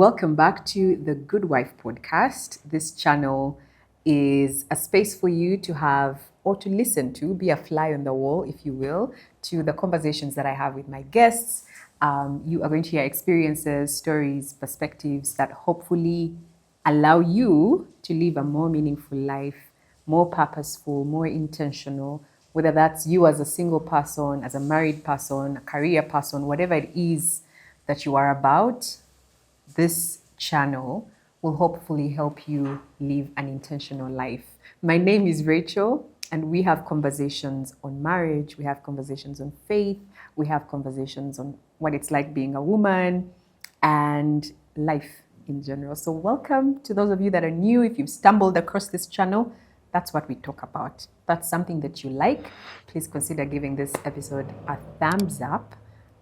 welcome back to the Good Wife podcast. This channel is a space for you to have or to listen to, be a fly on the wall, if you will, to the conversations that I have with my guests. You are going to hear experiences, stories, perspectives that hopefully allow you to live a more meaningful life, more purposeful, more intentional, whether that's you as a single person, as a married person, a career person, whatever it is that you are about. This channel will hopefully help you live an intentional life. My name is Rachel, and we have conversations on marriage, we have conversations on faith, we have conversations on what it's like being a woman and life in general. So welcome to those of you that are new. If you've stumbled across this channel, that's what we talk about. That's something that you like. Please consider giving this episode a thumbs up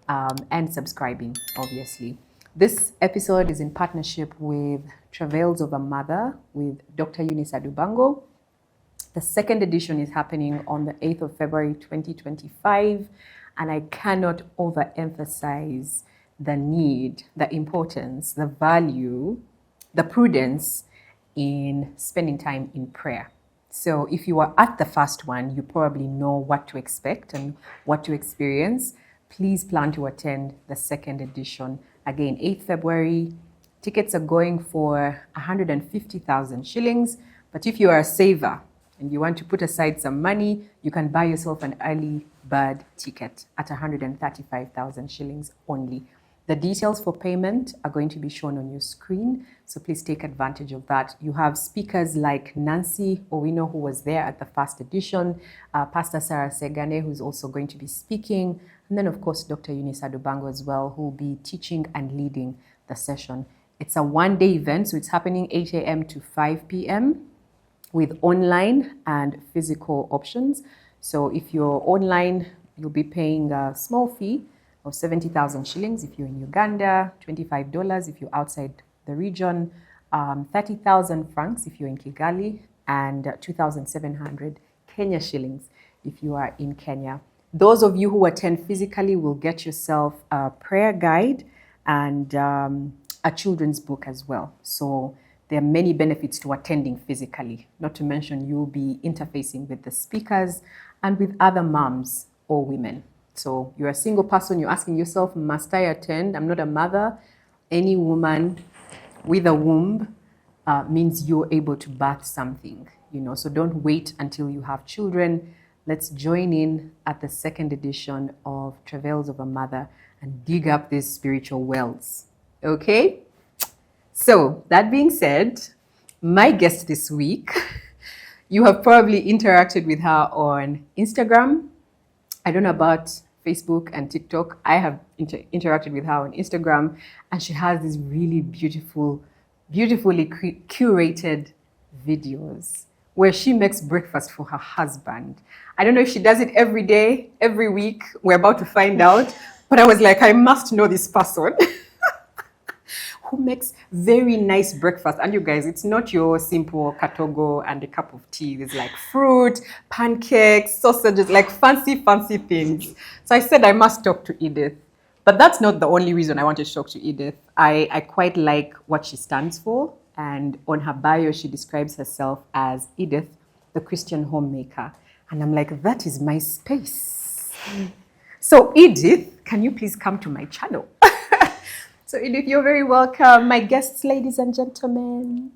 and subscribing, obviously. This episode is in partnership with Travails of a Mother with Dr. Eunice Adubango. The second edition is happening on the 8th of February 2025, and I cannot overemphasize the need, the importance, the value, the prudence in spending time in prayer. So if you are at the first one, you probably know what to expect and what to experience. Please plan to attend the second edition. Again, 8th February, tickets are going for 150,000 shillings. But if you are a saver and you want to put aside some money, you can buy yourself an early bird ticket at 135,000 shillings only. The details for payment are going to be shown on your screen, so please take advantage of that. You have speakers like Nancy Owino, who was there at the first edition, Pastor Sarah Segane, who's also going to be speaking, and then, of course, Dr. Eunice Adubango as well, who will be teaching and leading the session. It's a one-day event, so it's happening 8 a.m. to 5 p.m. with online and physical options. So if you're online, you'll be paying a small fee of 70,000 shillings if you're in Uganda, $25 if you're outside the region, 30,000 francs if you're in Kigali, and 2,700 Kenya shillings if you are in Kenya. Those of you who attend physically will get yourself a prayer guide and a children's book as well. So there are many benefits to attending physically, not to mention you'll be interfacing with the speakers and with other moms or women. So you're a single person, you're asking yourself, must I attend? I'm not a mother. Any woman with a womb means you're able to birth something, so don't wait until you have children. Let's join in at the second edition of Travails of a Mother and dig up these spiritual wells. Okay? So that being said, my guest this week, you have probably interacted with her on Instagram. I don't know about Facebook and TikTok. I have interacted with her on Instagram, and she has these really beautifully curated videos where she makes breakfast for her husband. I don't know if she does it every day, every week. We're about to find out. But I was like, I must know this person who makes very nice breakfast. And you guys, it's not your simple katogo and a cup of tea. There's like fruit, pancakes, sausages, like fancy things. So I said I must talk to Edith. But that's not the only reason I wanted to talk to Edith. I quite like what she stands for. And on her bio, she describes herself as Edith, the Christian homemaker. And I'm like, that is my space. So Edith, can you please come to my channel? So Edith, you're very welcome. My guests, ladies and gentlemen.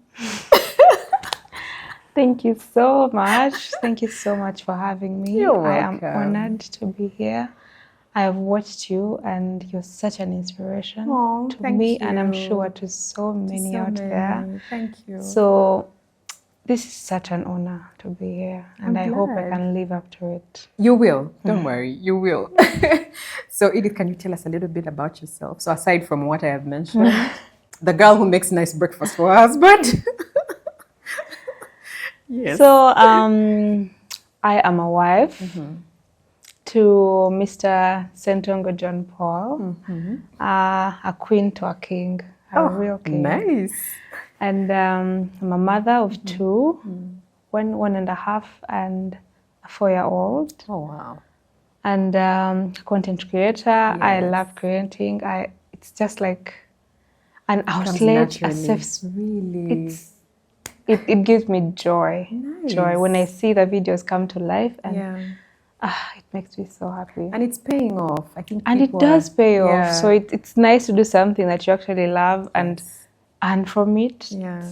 Thank you so much. Thank you so much for having me. You're welcome. I am honored to be here. I have watched you, and you're such an inspiration to me, and I'm sure to so many out there. Thank you. So this is such an honor to be here, and I hope I can live up to it. You will. Don't worry. You will. So Edith, can you tell us a little bit about yourself? So aside from what I have mentioned, the girl who makes nice breakfast for her husband. Yes. So I am a wife to Mr. Sentongo John Paul, a queen to a king, a real king. Nice. And I'm a mother of two, 1.5 and a 4-year-old. Oh, wow. And content creator. Yes. I love creating. It's just like an outlet, a safe. Really, it gives me joy. Nice. Joy when I see the videos come to life, and yeah. it makes me so happy. And it's paying off. I think And it people does pay off. yeah. So it's nice to do something that you actually love, Yes. and from it, Yeah.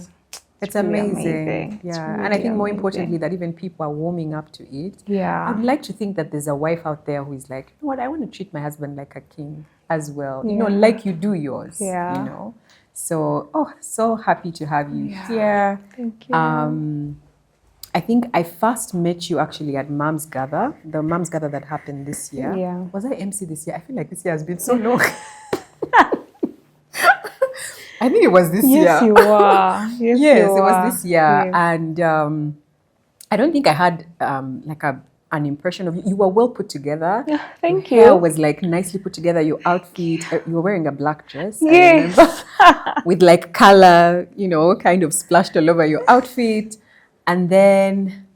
It's really amazing. It's Yeah. really And I think more amazing. importantly that even people are warming up to it. Yeah. I'd like to think that there's a wife out there who is like, you know what, I want to treat my husband like a king as well. You know, Yeah. like you do yours. Yeah. You know. So so happy to have you Yeah. here. Thank you. I think I first met you actually at Mom's Gather, the Mom's Gather that happened this year. Yeah. Was I MC this year? I feel like this year has been so long. I think it was this year. Yes, you are. Yes, Yes, you it was are. this year. Yes. And I don't think I had like an impression of you. You were well put together. Thank Your hair you. was like nicely put together. Your outfit, you were wearing a black dress. I Yes. remember. With like color, you know, kind of splashed all over your outfit. And then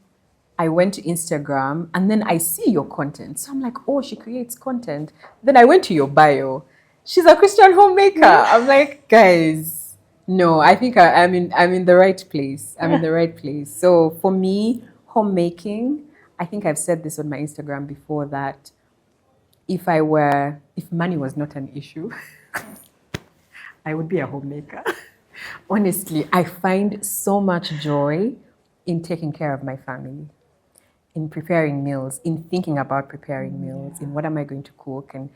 I went to Instagram and then I see your content. So I'm like, oh, she creates content. Then I went to your bio. She's a Christian homemaker. I'm like, guys, no, I think I'm in the right place. I'm in the right place. So for me, homemaking, I think I've said this on my Instagram before that if money was not an issue, I would be a homemaker. Honestly, I find so much joy in taking care of my family, in preparing meals, in thinking about preparing meals, in what am I going to cook, and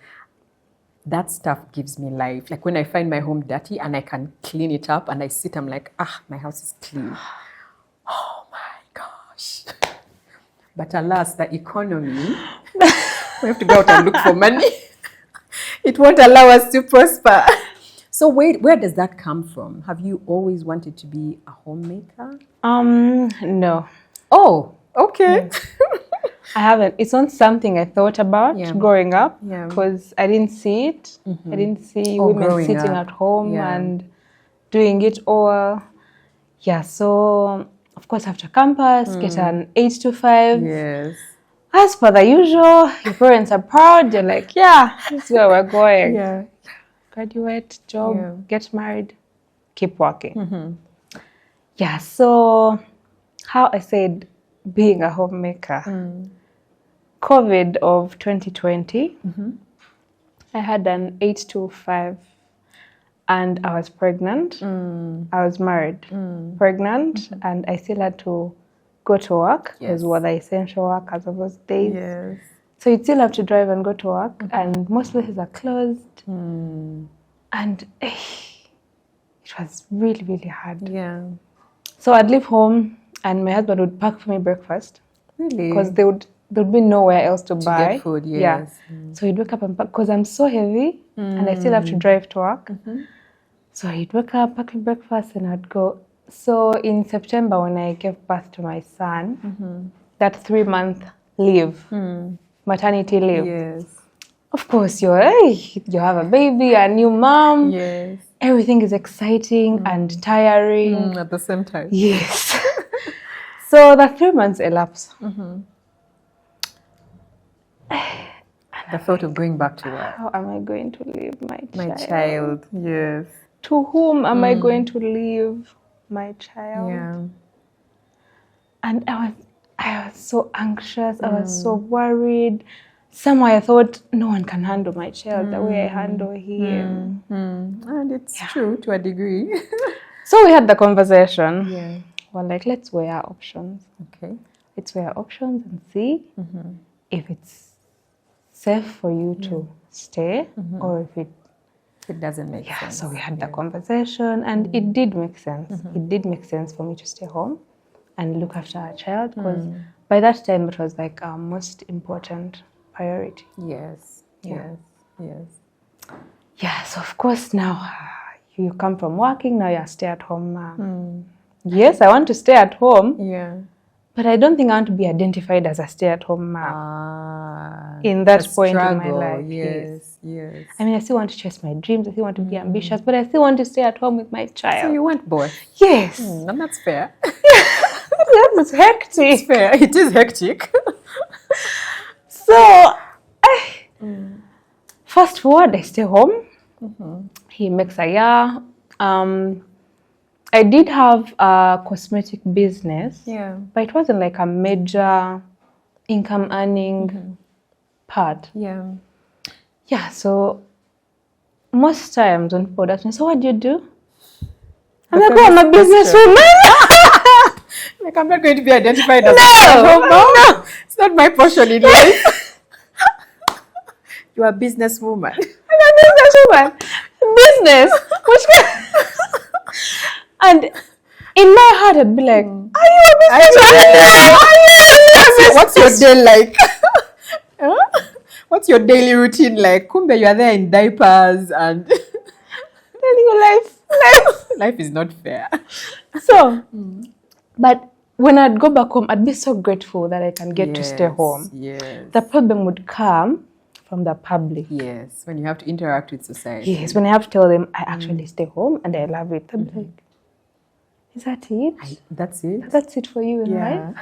that stuff gives me life. Like when I find my home dirty and I can clean it up and I sit, I'm like, my house is clean. Oh my gosh. But alas, the economy, we have to go out and look for money. It won't allow us to prosper. So where does that come from? Have you always wanted to be a homemaker? No. Oh, okay. I haven't. It's not something I thought about growing up because I didn't see it. I didn't see women sitting at home and doing it all. Yeah, so of course after campus, get an 8 to 5. Yes. As per the usual, your parents are proud. You're like, yeah, this is where we're going. Yeah. Graduate, job, get married, keep working. Yeah, so how I said being a homemaker. COVID of 2020, I had an 8 to 5 and I was pregnant. I was married, pregnant, and I still had to go to work because we were the essential workers of those days. Yes. So you'd still have to drive and go to work, and most places are closed. And it was really, really hard. Yeah. So I'd leave home and my husband would pack for me breakfast. Really? Because there'd be nowhere else to buy. Get food, yes. Yeah. So he'd wake up and pack, because I'm so heavy and I still have to drive to work. So he'd wake up, pack me breakfast, and I'd go. So in September, when I gave birth to my son, that 3-month leave, maternity leave. Yes. Of course, you have a baby, a new mom. Yes. Everything is exciting and tiring. At the same time. Yes. So the 3 months elapsed. The thought of going back to work. How am I going to leave my child? Yes. To whom am I going to leave my child? Yeah. And I was so anxious. I was so worried. Somehow I thought no one can handle my child the way I handle him. And it's true to a degree. So we had the conversation. Yeah. We're like, let's weigh our options. Okay. Let's weigh our options and see if it's safe for you to stay or if it doesn't make sense. So we had the conversation and it did make sense. It did make sense for me to stay home and look after our child because by that time it was like our most important priority. Yes. Yeah. Yes. Yeah, so of course now you come from working, now you're a stay-at-home mom. Yes, I want to stay at home. Yeah. But I don't think I want to be identified as a stay-at-home mom in that point in my life. Yes. I mean, I still want to chase my dreams. I still want to be ambitious, but I still want to stay at home with my child. So you want both? Yes. And that's fair. That's hectic. It's fair. It is hectic. So, fast forward, I stay home. He makes a year. I did have a cosmetic business, Yeah. but it wasn't like a major income earning part. Yeah. Yeah, so most times when people ask me, so what do you do? I'm like, oh, I'm a businesswoman. Like, I'm not going to be identified as no. It's not my portion in life. You are a businesswoman. I'm a businesswoman. Business. And in my heart, I'd be like, are you a businesswoman? What's your day like? What's your daily routine like? Kumbe, you are there in diapers and life is not fair. So, but when I'd go back home, I'd be so grateful that I can get to stay home. Yes. The problem would come from the public. Yes, when you have to interact with society. Yes, when I have to tell them I actually stay home and I love it. I'm like, is that it? That's it? That's it for you in life?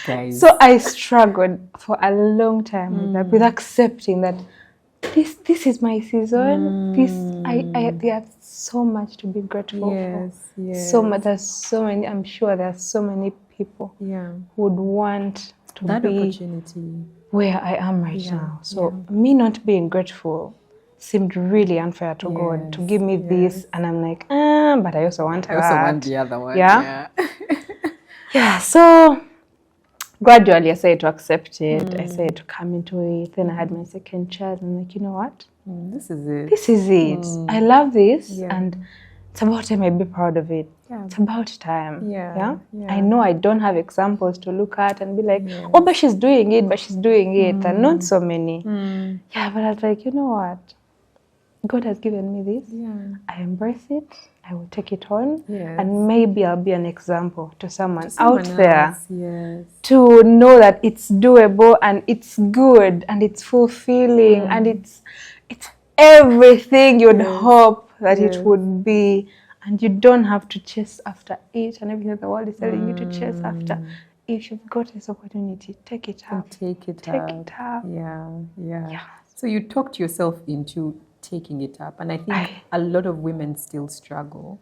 Guys. So I struggled for a long time with that, with accepting that this is my season. There's so much to be grateful for. Yes. So much. There's so many. I'm sure there's so many people who would want to that be opportunity where I am right now. So me not being grateful seemed really unfair to God to give me this, and I'm like, but I also want that. I also want the other one. Yeah. So gradually I started to accept it. I started to come into it. Then I had my second child, and I'm like, you know what? This is it. This is it. I love this, and it's about time I be proud of it. It's about time. I know I don't have examples to look at and be like, oh, but she's doing it, and not so many. Yeah, but I was like, you know what? God has given me this. I embrace it. I will take it on, and maybe I'll be an example to someone out there to know that it's doable and it's good and it's fulfilling and it's everything you'd hope that it would be, and you don't have to chase after it and everything the world is telling you to chase after. If you've got this opportunity, take it up. Take it up. Yeah. So you talked yourself into taking it up, and I think a lot of women still struggle,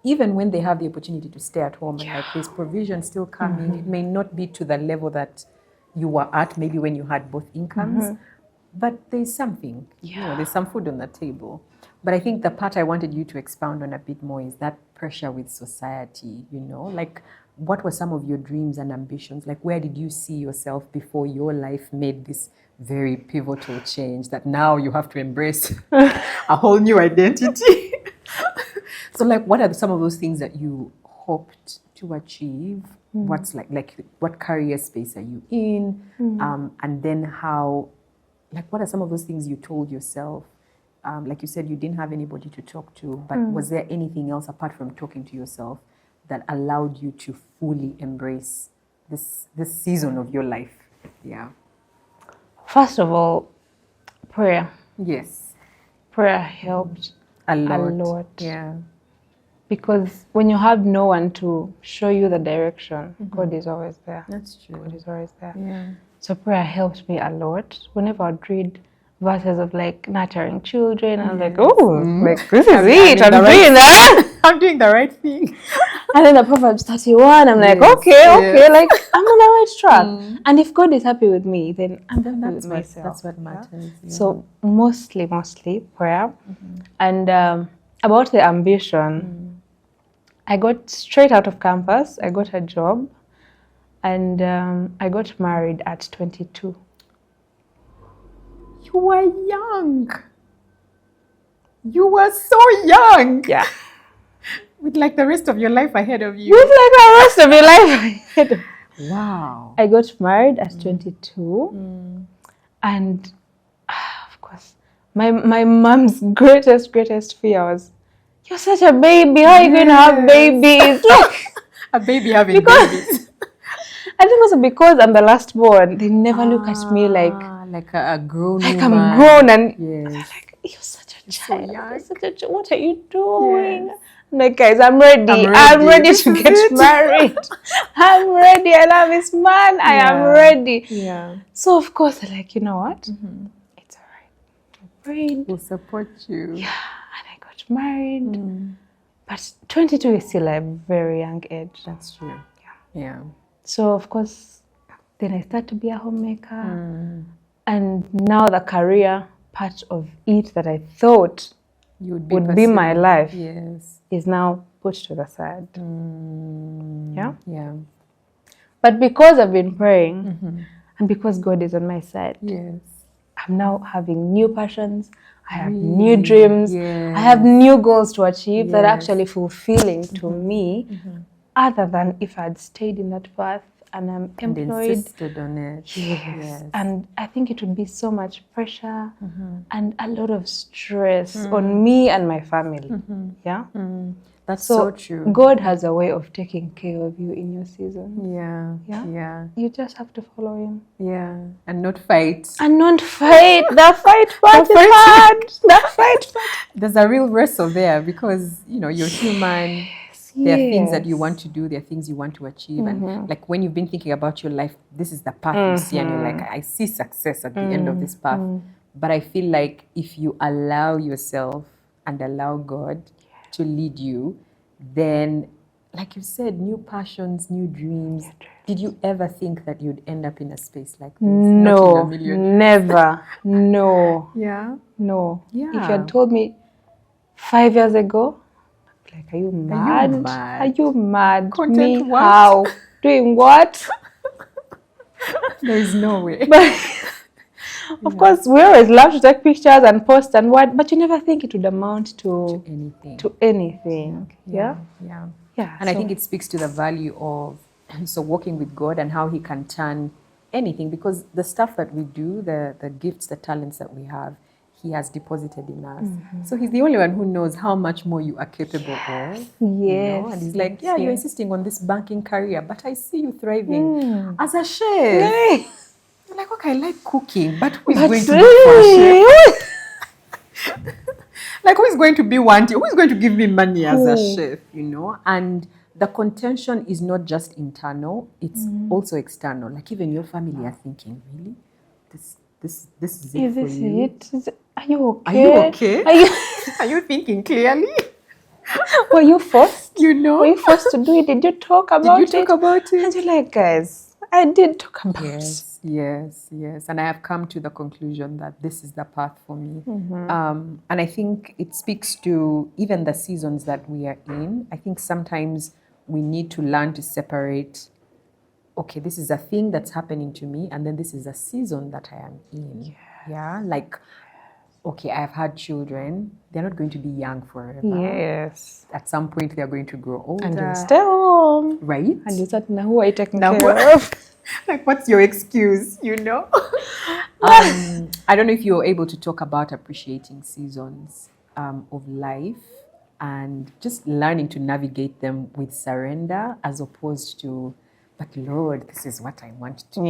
even when they have the opportunity to stay at home and like there's provision still coming. It may not be to the level that you were at maybe when you had both incomes, but there's something, there's some food on the table. But I think the part I wanted you to expound on a bit more is that pressure with society, like what were some of your dreams and ambitions? Like, where did you see yourself before your life made this very pivotal change that now you have to embrace a whole new identity? So, like, what are some of those things that you hoped to achieve? What's like what career space are you in? And then what are some of those things you told yourself? Like you said, you didn't have anybody to talk to, but was there anything else apart from talking to yourself that allowed you to fully embrace this season of your life? First of all, prayer. Yes. Prayer helped a lot. Yeah. Because when you have no one to show you the direction, God is always there. That's true. God is always there. Yeah. So prayer helped me a lot. Whenever I'd read verses of like nurturing children, I was like, like this is it. I'm doing that. I'm doing the right thing. And then the Proverbs 31, I'm like, okay, like I'm on the right track. And if God is happy with me, then I'm happy with myself. That's what matters. Yeah. So mostly prayer. And about the ambition, I got straight out of campus. I got a job, and I got married at 22. You were young. You were so young. Yeah. With like the rest of your life ahead of you. With like the rest of your life ahead of you. Wow. I got married at 22. And of course, my mom's greatest fear was, you're such a baby. How are you going to have babies? Like, a baby having babies. I think also because I'm the last born, they never look at me like a grown like woman. I'm grown, and yes. they're like, you're such a child. What are you doing? Yes. I'm like, guys, I'm ready. I'm ready to get married. I'm ready. I love this man. I am ready. Yeah. So of course they're like, you know what? It's all right. We'll support you. Yeah. And I got married. But 22 is still a very young age. That's true. Yeah. So, of course, then I start to be a homemaker. And now the career part of it that I thought would be my life is now put to the side. Yeah. But because I've been praying and because God is on my side, I'm now having new passions. I have new dreams. I have new goals to achieve that are actually fulfilling to me, other than if I had stayed in that path and I'm employed. Insisted on it. Yes. And I think it would be so much pressure and a lot of stress on me and my family. Yeah. That's so true. God has a way of taking care of you in your season. Yeah. You just have to follow Him. Yeah. And not fight. The fight part is hard. The fight part. There's a real wrestle there because, you're human. There are things that you want to do. There are things you want to achieve. And like when you've been thinking about your life, this is the path you see. And you're like, I see success at the end of this path. But I feel like if you allow yourself and allow God to lead you, then, like you said, new passions, new dreams. Did you ever think that you'd end up in a space like this? No, never. No. Yeah? No. Yeah. If you had told me 5 years ago, like, are you mad? Are you mad? Content me? what? How? Doing what? There is no way. But of course, we always love to take pictures and post and what, but you never think it would amount to anything. Yeah. And I think it speaks to the value of walking with God and how He can turn anything, because the stuff that we do, the gifts, the talents that we have, He has deposited in us. So He's the only one who knows how much more you are capable of. And He's like, you're insisting on this banking career, but I see you thriving as a chef. You're like, okay, I like cooking, but who is going to be a chef? Like, who is going to be wanting? Who is going to give me money as a chef, And the contention is not just internal, it's also external. Like, even your family are thinking, really? This is it for you? Are you okay? Are you thinking clearly? Were you forced? Were you forced to do it? Did you talk about it? And you're like, guys, I did talk about it. Yes. And I have come to the conclusion that this is the path for me. And I think it speaks to even the seasons that we are in. I think sometimes we need to learn to separate, okay, this is a thing that's happening to me, and then this is a season that I am in. Yeah. Like, okay, I have had children. They're not going to be young forever. Yes. At some point, they're going to grow older. And you'll stay home. Right. And you start, now who are you taking care of? Like, what's your excuse, I don't know if you're able to talk about appreciating seasons of life and just learning to navigate them with surrender as opposed to, but Lord, this is what I want to do,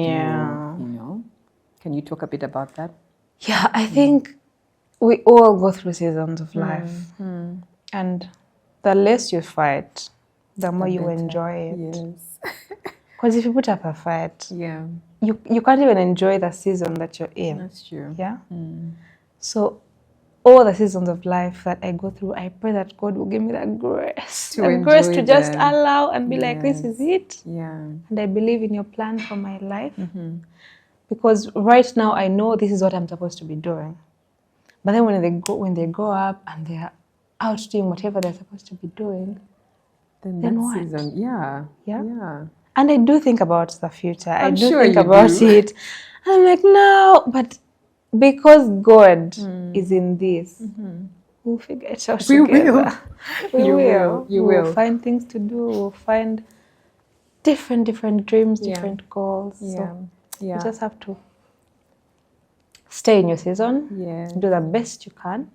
Can you talk a bit about that? Yeah, I think we all go through seasons of life. And the less you fight, the more you enjoy it. Yes. Because if you put up a fight, you can't even enjoy the season that you're in. That's true. Yeah. So all the seasons of life that I go through, I pray that God will give me that grace. To just allow and be like, this is it. Yeah. And I believe in your plan for my life. Because right now I know this is what I'm supposed to be doing. But then when they grow up and they're out doing whatever they're supposed to be doing, then what? Season, yeah. And I do think about the future. I'm I do sure think you about do. it. I'm like, no, but because God is in this, we'll figure it out together. We will. We'll find things to do. We'll find different dreams, different goals. So you just have to stay in your season, do the best you can,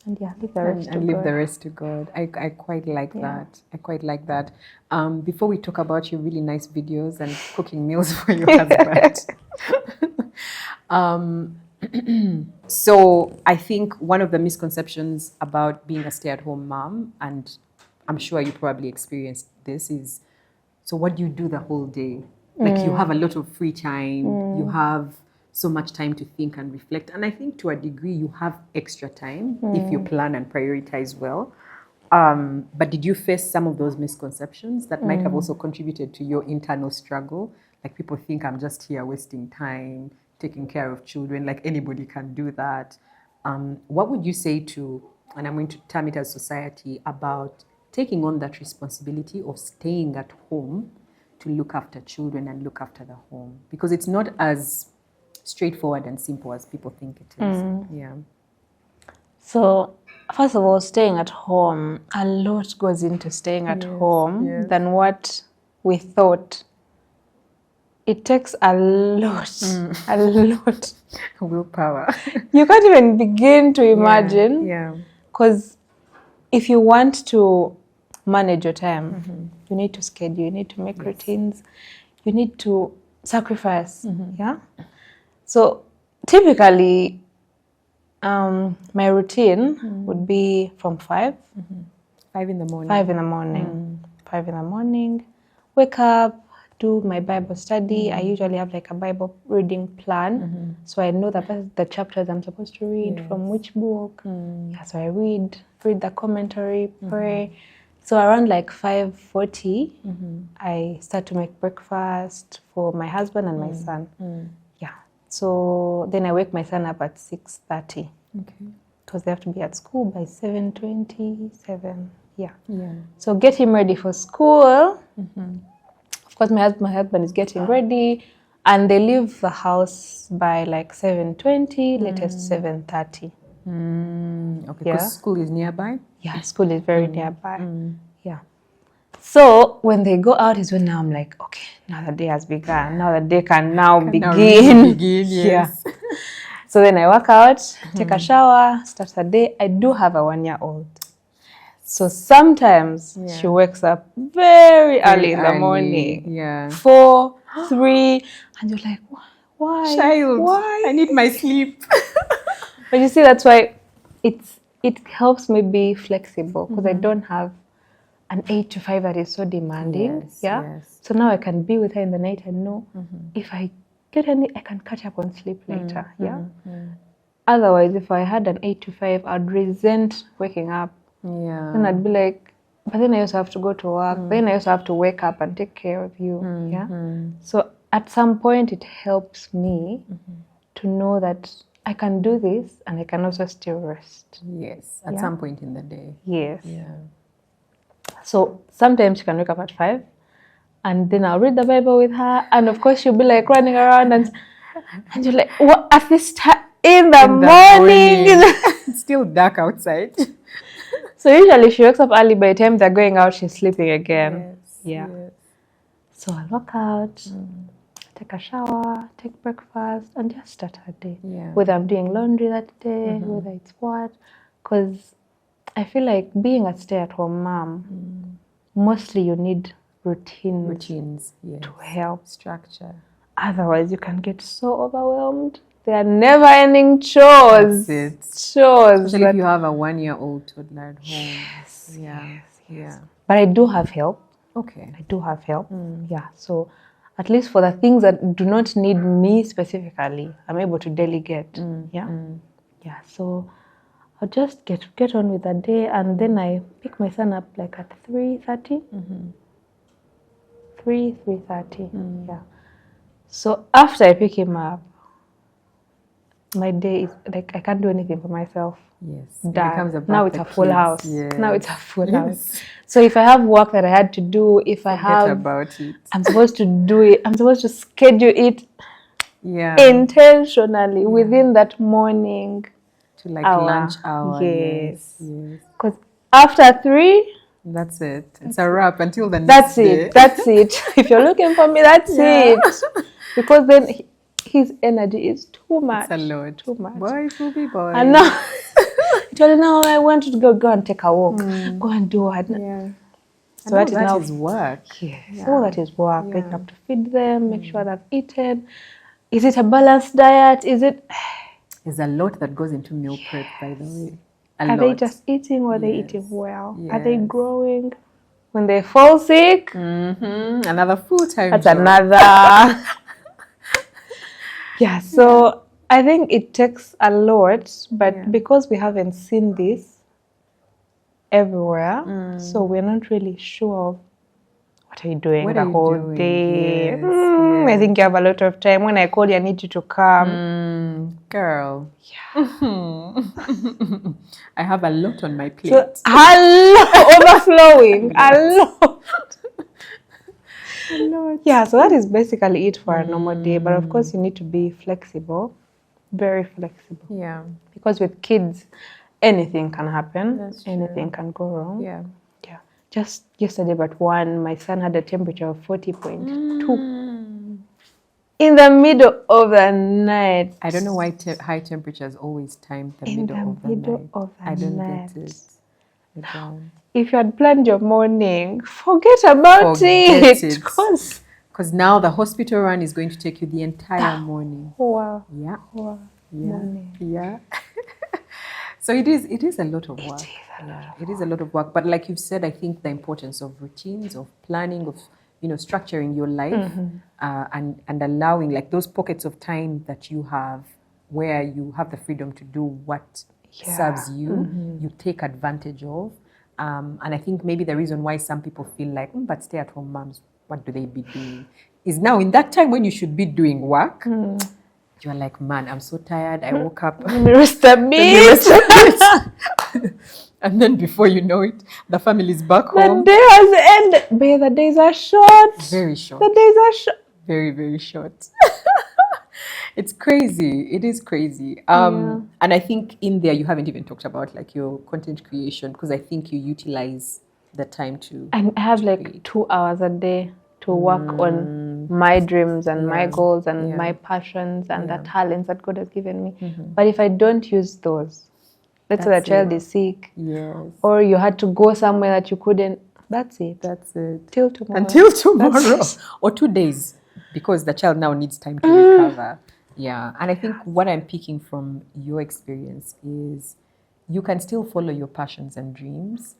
and leave the rest to God. Leave the rest to God. I quite like that. I quite like that. Before we talk about your really nice videos and cooking meals for your husband, so I think one of the misconceptions about being a stay-at-home mom, and I'm sure you probably experienced this, is, so what do you do the whole day? Like, you have a lot of free time, you have so much time to think and reflect. And I think to a degree you have extra time if you plan and prioritize well. But did you face some of those misconceptions that might have also contributed to your internal struggle? Like people think I'm just here wasting time, taking care of children, like anybody can do that. What would you say to, and I'm going to term it as society, about taking on that responsibility of staying at home to look after children and look after the home? Because it's not as straightforward and simple as people think it is. Yeah. So, first of all, staying at home, a lot goes into staying at home than what we thought. It takes a lot, a lot. Willpower. You can't even begin to imagine. Yeah. Because if you want to manage your time, you need to schedule, you need to make routines, you need to sacrifice. Yeah. So typically, my routine would be from 5. 5 in the morning. 5 in the morning. 5 in the morning. Wake up, do my Bible study. I usually have like a Bible reading plan. So I know the chapters I'm supposed to read from which book. Yeah, so I read the commentary, pray. So around like 5:40, I start to make breakfast for my husband and my son. Yeah. So then I wake my son up at 6:30. Okay. Because they have to be at school by 7:27. Yeah. Yeah. So get him ready for school. Of course, my husband is getting ready, and they leave the house by like 7:20, latest 7:30. Okay, because school is nearby? Yeah, school is very nearby. Yeah. So when they go out is when now I'm like, okay, now the day has begun. Now the day can now begin. Really begin, yes. Yeah. So then I work out, take a shower, start the day. I do have a 1-year-old. So sometimes she wakes up very early in the morning. Yeah. 4, 3, and you're like, why? Child, why? I need my sleep. But you see, that's why it helps me be flexible, because I don't have an 8 to 5 that is so demanding. Yes. So now I can be with her in the night and know if I get any, I can catch up on sleep later. Otherwise, if I had an 8 to 5, I'd resent waking up. Yeah. Then I'd be like, but then I also have to go to work. Then I also have to wake up and take care of you. So at some point, it helps me to know that I can do this and I can also still rest. Yes, at some point in the day. Yes. Yeah. So sometimes she can wake up at 5, and then I'll read the Bible with her, and of course she'll be like running around, and you're like, what, at this time in the morning? It's still dark outside. So usually she wakes up early. By the time they're going out, she's sleeping again. Yes. So I'll walk out, take a shower, take breakfast, and just start her day. Whether I'm doing laundry that day, whether it's what, because I feel like being a stay-at-home mom, mostly you need routines to help structure. Otherwise, you can get so overwhelmed. There are never-ending chores. That's it. Chores. Especially if you have a 1-year-old toddler at home. Yes. But I do have help. Okay. I do have help. Yeah. So at least for the things that do not need me specifically, I'm able to delegate. Yeah. So I'll just get on with the day, and then I pick my son up like at 3:30. 3:30. Yeah. So after I pick him up, my day is like I can't do anything for myself. Yes. Done. Now it's a full house. Yes. Now it's a full house. So if I have work that I had to do, if I have, about it. I'm supposed to do it. I'm supposed to schedule it intentionally within that morning. To like hour. Lunch hour. Yes. Because after 3, that's it. It's a wrap until the next day. That's it. If you're looking for me, that's it. Because then his energy is too much. It's a lot. Too much. Boys will be boys. And now, now I want you to go and take a walk. Go and do what. So that is work. Yes. All that is work. Like you have to feed them, make sure they've eaten. Is it a balanced diet? Is it... There's a lot that goes into meal prep, by the way. Are they just eating, or are they eating well? Are they growing? When they fall sick, another full-time that's job. another. Yeah, so I think it takes a lot, but because we haven't seen this everywhere, so we're not really sure of what are you doing the whole day. I think you have a lot of time. When I call you, I need you to come. Girl. Yeah. I have a lot on my plate. So, overflowing. A lot. Yeah, so that is basically it for a normal day. But of course, you need to be flexible, very flexible. Yeah. Because with kids, anything can happen. Anything can go wrong. Yeah. Yeah. Just yesterday, but my son had a temperature of 40.2 in the middle of the night. I don't know why high temperatures always time the middle of the night. I don't get it. I don't. If you had planned your morning, forget about it. Because now the hospital run is going to take you the entire morning. Wow. Yeah. Wow. Yeah. So it is a lot of work. It is a lot of work. But like you've said, I think the importance of routines, of planning, of structuring your life, and allowing like those pockets of time that you have where you have the freedom to do what serves you, you take advantage of. And I think maybe the reason why some people feel like, but stay-at-home moms, what do they be doing? Is now in that time when you should be doing work, you're like, man, I'm so tired. I woke up. Let me rest a bit. And then before you know it, the family is back home. The day has ended. But the days are short. Very short. The days are short. Very, very short. It's crazy. It is crazy. And I think in there, you haven't even talked about like your content creation, because I think you utilize the time to. And I have like 2 hours a day to work on my dreams and my goals and my passions and the talents that God has given me. But if I don't use those, let's say the child is sick, or you had to go somewhere that you couldn't, that's it. Till tomorrow. Until tomorrow. Or 2 days, because the child now needs time to recover. Yeah. And I think what I'm picking from your experience is you can still follow your passions and dreams.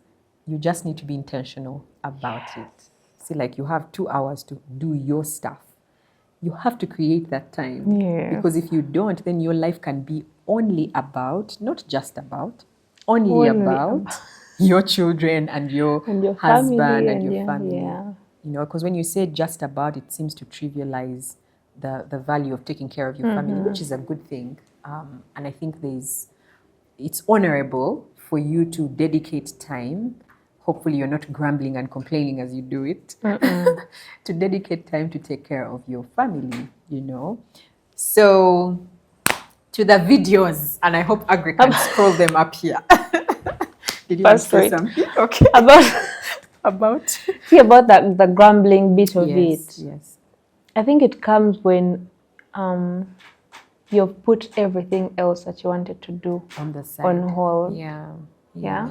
You just need to be intentional about it. See, like you have 2 hours to do your stuff. You have to create that time. Because if you don't, then your life can be only about, not just about, only about your children and your husband and your family. Because when you say just about, it seems to trivialize the value of taking care of your family, which is a good thing. And I think it's honorable for you to dedicate time. Hopefully you're not grumbling and complaining as you do it. To dedicate time to take care of your family, So to the videos, and I hope Agri can scroll them up here. Did you say something? Okay. About the grumbling bit of it. Yes. I think it comes when you've put everything else that you wanted to do on the side, on hold. Yeah.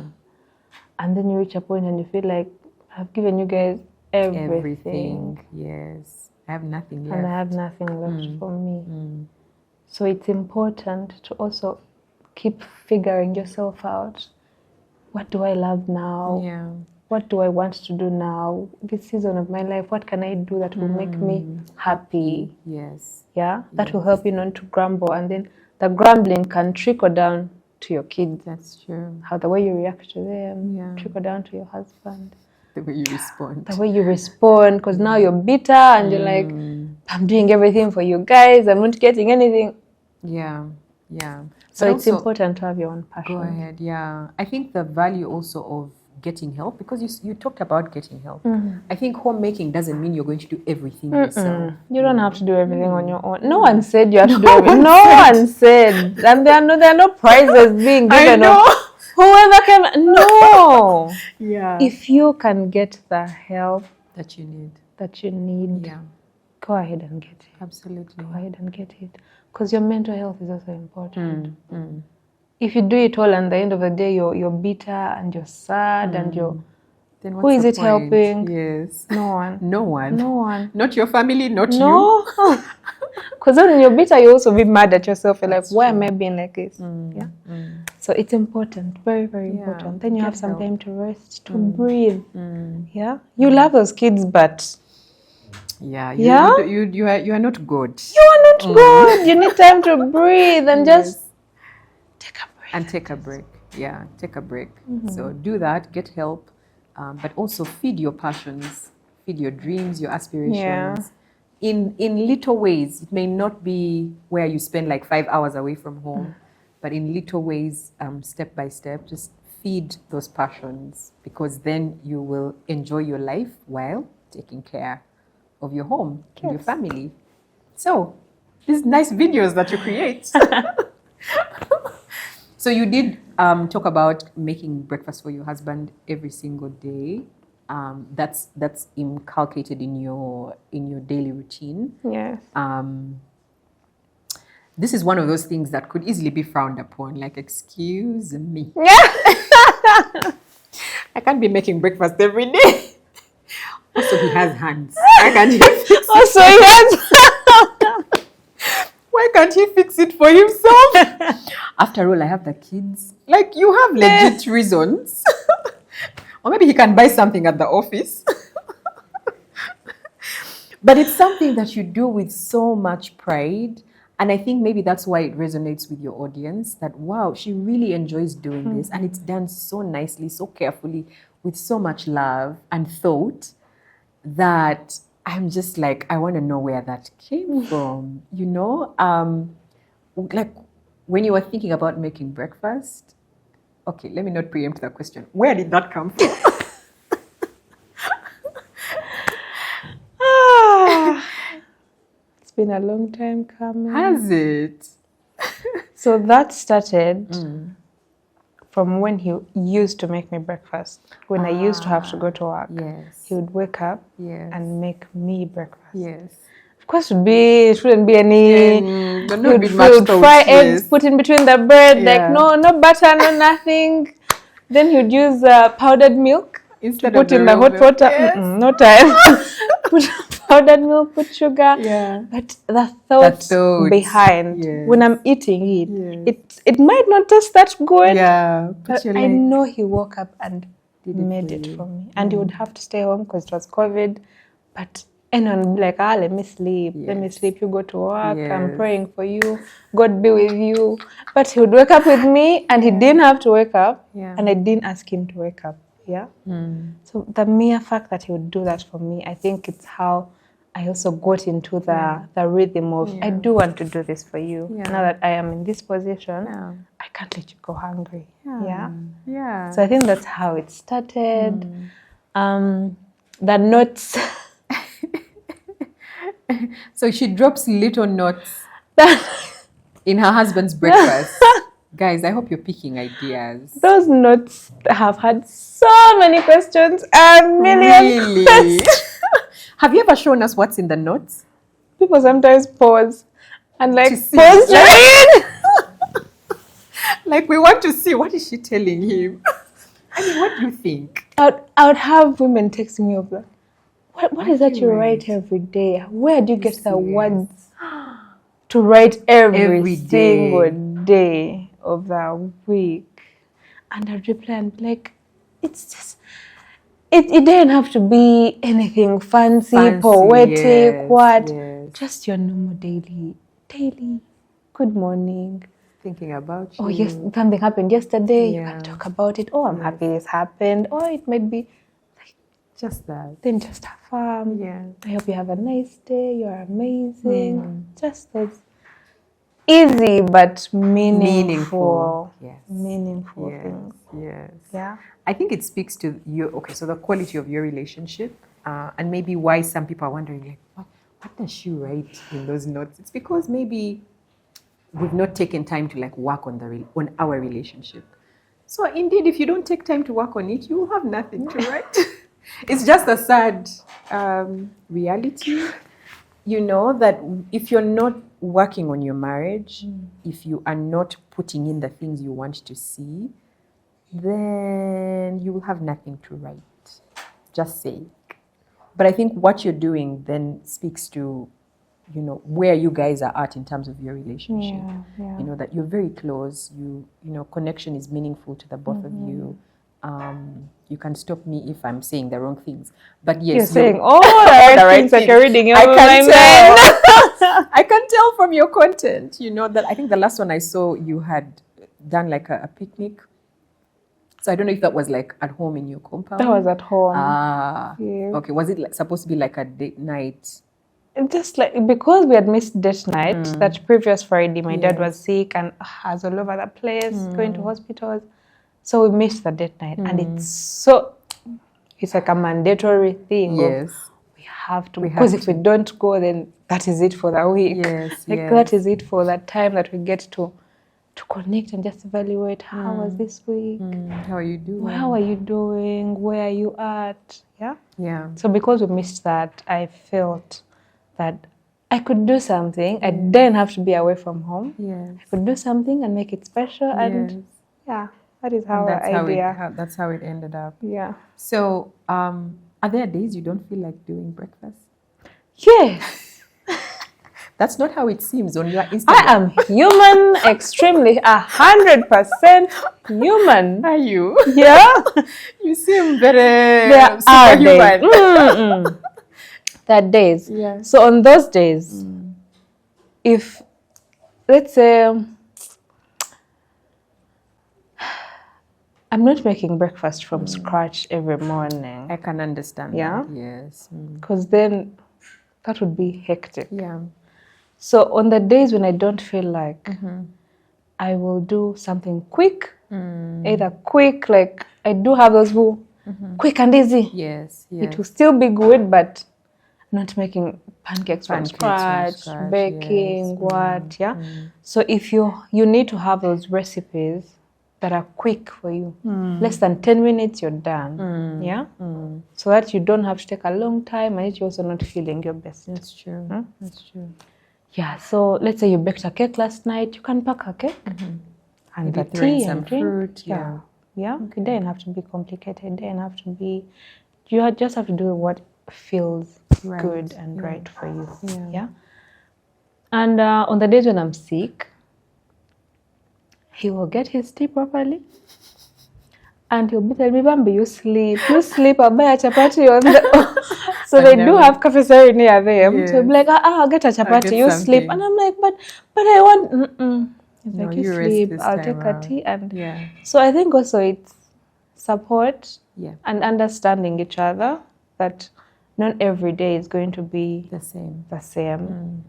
And then you reach a point and you feel like, I've given you guys everything. Yes. I have nothing left. And I have nothing left for me. So it's important to also keep figuring yourself out. What do I love now? Yeah. What do I want to do now? This season of my life, what can I do that will make me happy? Yes. Yeah? That will help you not to grumble. And then the grumbling can trickle down to your kids. That's true. How the way you react to them, trickle down to your husband. The way you respond. The way you respond, because now you're bitter and you're like, I'm doing everything for you guys, I'm not getting anything. Yeah. So it's important to have your own passion. Go ahead, yeah. I think the value also of getting help, because you talked about getting help. I think homemaking doesn't mean you're going to do everything yourself. You don't have to do everything on your own. No one said you have to do everything. No one said. And there are no prizes being given. Whoever can. No. Yeah. If you can get the help that you need, go ahead and get it. Absolutely. Go ahead and get it. Because your mental health is also important. If you do it all and at the end of the day you're bitter and you're sad and then who is it helping? Yes. No one. Not your family, not you. No. Because when you're bitter, you also be mad at yourself. You're like, why am I being like this? So it's important, very, very important. Then you have some time to rest, to breathe. Yeah. You love those kids, but you are not God. You are not good. You need time to breathe and just take a break. And take a break. Yeah, take a break. So do that, get help, but also feed your passions, feed your dreams, your aspirations. In little ways. It may not be where you spend like 5 hours away from home, but in little ways, step by step, just feed those passions, because then you will enjoy your life while taking care of your home and your family. So these nice videos that you create. So you did talk about making breakfast for your husband every single day. That's inculcated in your daily routine. Yes. This is one of those things that could easily be frowned upon. Like, excuse me. I can't be making breakfast every day. Also, he has hands. Why can't he fix it? Also, he has. Why can't he fix it for himself? After all, I have the kids. Like, you have legit reasons. Or maybe he can buy something at the office. But it's something that you do with so much pride. And I think maybe that's why it resonates with your audience, that, wow, she really enjoys doing this. And it's done so nicely, so carefully, with so much love and thought, that I'm just like, I want to know where that came from, you know? Like, when you were thinking about making breakfast, okay, let me not preempt the question. Where did that come from? It's been a long time coming. Has it? So that started from when he used to make me breakfast. When I used to have to go to work, he would wake up and make me breakfast. Yes. Of course, it shouldn't be any. He would fry eggs, put in between the bread, like no butter, no nothing. Then he would use powdered milk instead to put of in the hot water. No time. Put powdered milk, put sugar. Yeah. But the thought behind when I'm eating it might not taste that good. Yeah. But I know he woke up and made it for me. And he would have to stay home because it was COVID. But anyone would be like, let me sleep. Let me sleep. You go to work. I'm praying for you. God be with you. But he would wake up with me, and he didn't have to wake up. And I didn't ask him to wake up. So the mere fact that he would do that for me, I think it's how I also got into the rhythm of, I do want to do this for you. Now that I am in this position, I can't let you go hungry. So I think that's how it started. The notes. So she drops little notes in her husband's breakfast. Guys, I hope you're picking ideas. Those notes have had so many questions, a million questions. Have you ever shown us what's in the notes? People sometimes pause and pause to read. Like, we want to see, what is she telling him? I mean, what do you think? I would have women texting me of that. What is that you write every day? Where do you get the words to write every single day of the week? And I'd reply and be like, it's just, it didn't have to be anything fancy poetic, just your normal daily, good morning. Thinking about you. Oh, yes, something happened yesterday. You can talk about it. Oh, I'm happy this happened. Or it might be just that. Then just affirm. I hope you have a nice day. You're amazing. Just those easy but meaningful things. Yeah. I think it speaks to so the quality of your relationship, and maybe why some people are wondering, like, what does she write in those notes? It's because maybe we've not taken time to work on our relationship. So indeed, if you don't take time to work on it, you will have nothing to write. It's just a sad reality, that if you're not working on your marriage, if you are not putting in the things you want to see, then you will have nothing to write. Just say. But I think what you're doing then speaks to, where you guys are at in terms of your relationship. That you're very close. Connection is meaningful to the both of you. You can stop me if I'm saying the wrong things. But yes, you're saying all the right things that you're reading. I can tell from from your content, that I think the last one I saw, you had done like a picnic. So I don't know if that was like at home in your compound. That was at home. Yes. Okay. Was it supposed to be like a date night? Just like, because we had missed date night, that previous Friday, my dad was sick and was all over the place, going to hospitals. So we missed the date night. And it's like a mandatory thing. Yes. We have to. Because if we don't go, then that is it for the week. Yes. That is it for that time that we get to connect and just evaluate how was this week? How are you doing? How are you doing? Where are you at? Yeah? Yeah. So because we missed that, I felt that I could do something. I didn't have to be away from home. Yes. I could do something and make it special. And that is how that's how it ended up. Yeah. So are there days you don't feel like doing breakfast? Yes. That's not how it seems on your Instagram. I am human, extremely, 100% human. Are you? Yeah. You seem very superhuman. There are days. Yeah. So on those days, if, let's say, I'm not making breakfast from scratch every morning. I can understand that. Yes. Because then that would be hectic. Yeah. So on the days when I don't feel like, I will do something quick, either quick, like I do have those who quick and easy. Yes. It will still be good, but not making pancakes from scratch, baking, So if you need to have those recipes that are quick for you, less than 10 minutes, you're done. So that you don't have to take a long time and you're also not feeling your best. That's true. That's true. Yeah, so let's say you baked a cake last night, you can pack a cake and the tea and drink. Fruit. Yeah. It doesn't have to be complicated. It doesn't have to be. You just have to do what feels good and right for you. Yeah. And on the days when I'm sick, he will get his tea properly. And he'll be telling me, Bambi, you sleep, I'll buy a chapati on the... So they do have cafeteria near them. So I'm like, I'll get a chapati, you sleep. And I'm like, but I want... He's like, you sleep, I'll take a tea. And so I think also it's support and understanding each other, that not every day is going to be the same.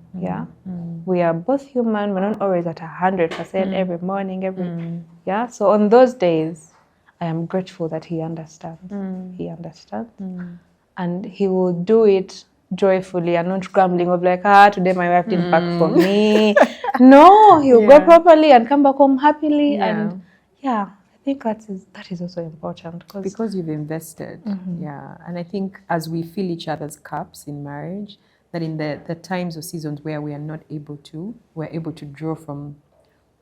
We are both human. We're not always at 100% every morning, So on those days, I am grateful that he understands. He understands. And he will do it joyfully and not grumbling of like, today my wife didn't pack for me. No, he'll go properly and come back home happily. And I think that is also important. Because you've invested. And I think as we fill each other's cups in marriage, that in the times or seasons where we are not able to, we're able to draw from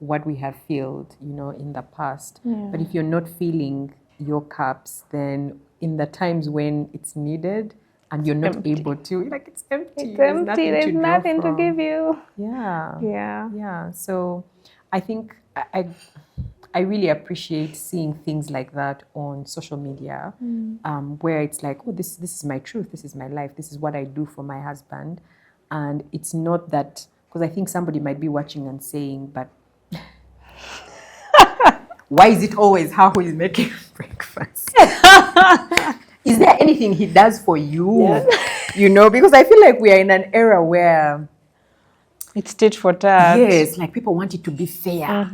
what we have filled, in the past. But if you're not filling your cups, then in the times when it's needed and you're not able to, like, it's empty. There's nothing to give you. Yeah. So I think I really appreciate seeing things like that on social media, where it's like, oh, this is my truth, this is my life, this is what I do for my husband. And it's not that, because I think somebody might be watching and saying, but why is it always how he's making breakfast? Is there anything he does for you? Because I feel like we are in an era where it's tit for tat. Yes, like people want it to be fair,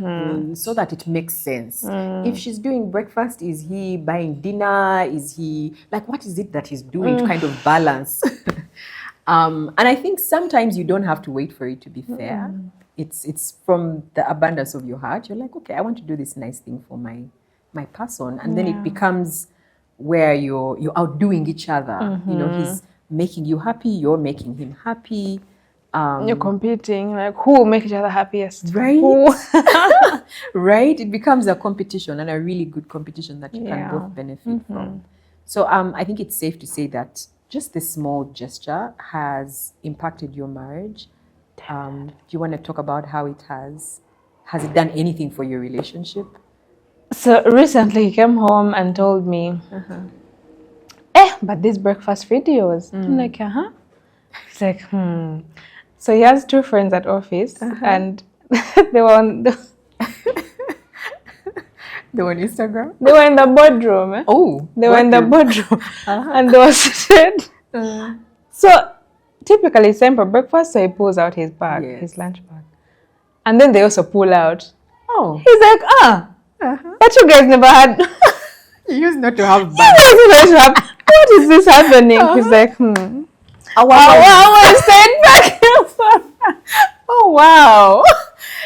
so that it makes sense. If she's doing breakfast, is he buying dinner? Is he, like, what is it that he's doing to kind of balance? And I think sometimes you don't have to wait for it to be fair. It's from the abundance of your heart. You're like, okay, I want to do this nice thing for my person. And then it becomes where you're outdoing each other. He's making you happy, you're making him happy. You're competing, like, who will make each other happiest? Right? Right? It becomes a competition, and a really good competition that you can both benefit from. So I think it's safe to say that just this small gesture has impacted your marriage. Do you want to talk about how it has it done anything for your relationship? So recently he came home and told me, but these breakfast videos. I'm like, He's like, So he has two friends at office, and they were on they were on Instagram. They were in the boardroom. Oh, they were in the boardroom, and they were seated. So typically, it's time for breakfast, so he pulls out his bag, his lunch bag, and then they also pull out. Oh, he's like, but you guys never had. You used not to have bags. You guys not to have. What is this happening? He's like, I stayed back. Oh wow,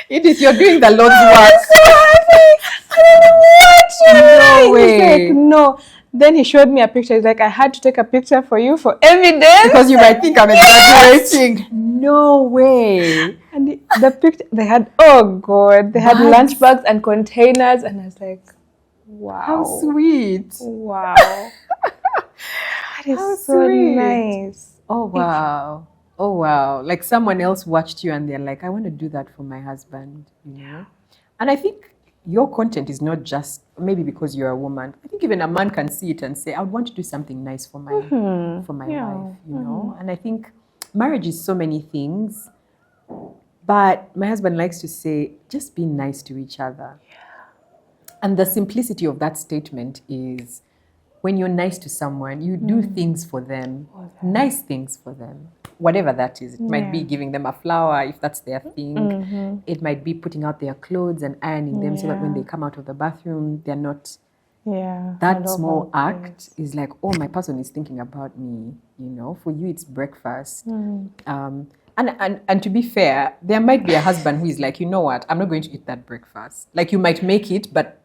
Edith, you're doing the Lord's work. I'm so happy. I don't know what. No way. He's like, no. Then he showed me a picture. He's like, I had to take a picture for you for evidence. Because you might think I'm exaggerating. No way. And the picture, they had, oh God, they had lunch bags and containers. And I was like, wow. How sweet. Wow. That is so nice. Oh, wow. Oh, wow. Like someone else watched you and they're like, I want to do that for my husband, you know? And I think your content is not just maybe because you're a woman. I think even a man can see it and say, I would want to do something nice for my wife, you know? And I think marriage is so many things, but my husband likes to say, just be nice to each other. And the simplicity of that statement is when you're nice to someone, you do things for them, nice things for them. Whatever that is. It might be giving them a flower if that's their thing. It might be putting out their clothes and ironing them so that when they come out of the bathroom, they're not... That small act is like, oh, my person is thinking about me, you know. For you, it's breakfast. And to be fair, there might be a husband who is like, you know what, I'm not going to eat that breakfast. Like, you might make it, but...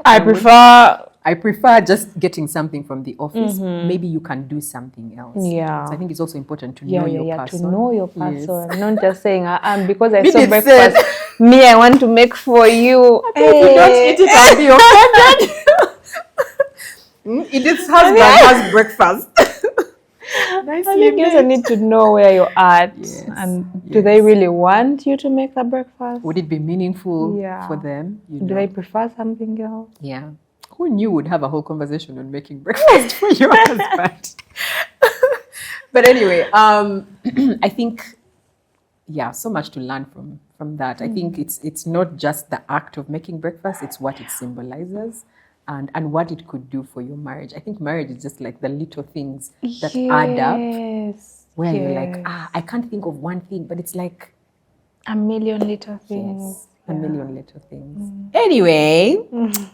I prefer just getting something from the office. Maybe you can do something else. So I think it's also important to know your person. To know your person. Not just saying, because I saw breakfast, me, I want to make for you. If you don't eat it, I'll be offended. Edith's husband has breakfast. I think you also need to know where you're at. And do they really want you to make the breakfast? Would it be meaningful for them? You know? Do they prefer something else? Yeah. Who knew would have a whole conversation on making breakfast for your husband? But anyway, I think, so much to learn from that. I think it's not just the act of making breakfast, it's what it symbolizes and what it could do for your marriage. I think marriage is just like the little things that add up. Where you're like, I can't think of one thing, but it's like a million little things. A million little things. Anyway,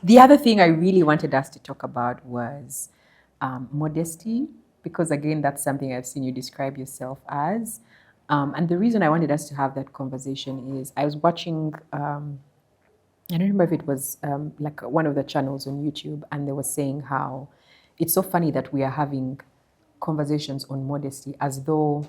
the other thing I really wanted us to talk about was modesty, because again, that's something I've seen you describe yourself as. And the reason I wanted us to have that conversation is I was watching, I don't remember if it was like one of the channels on YouTube, and they were saying how it's so funny that we are having conversations on modesty as though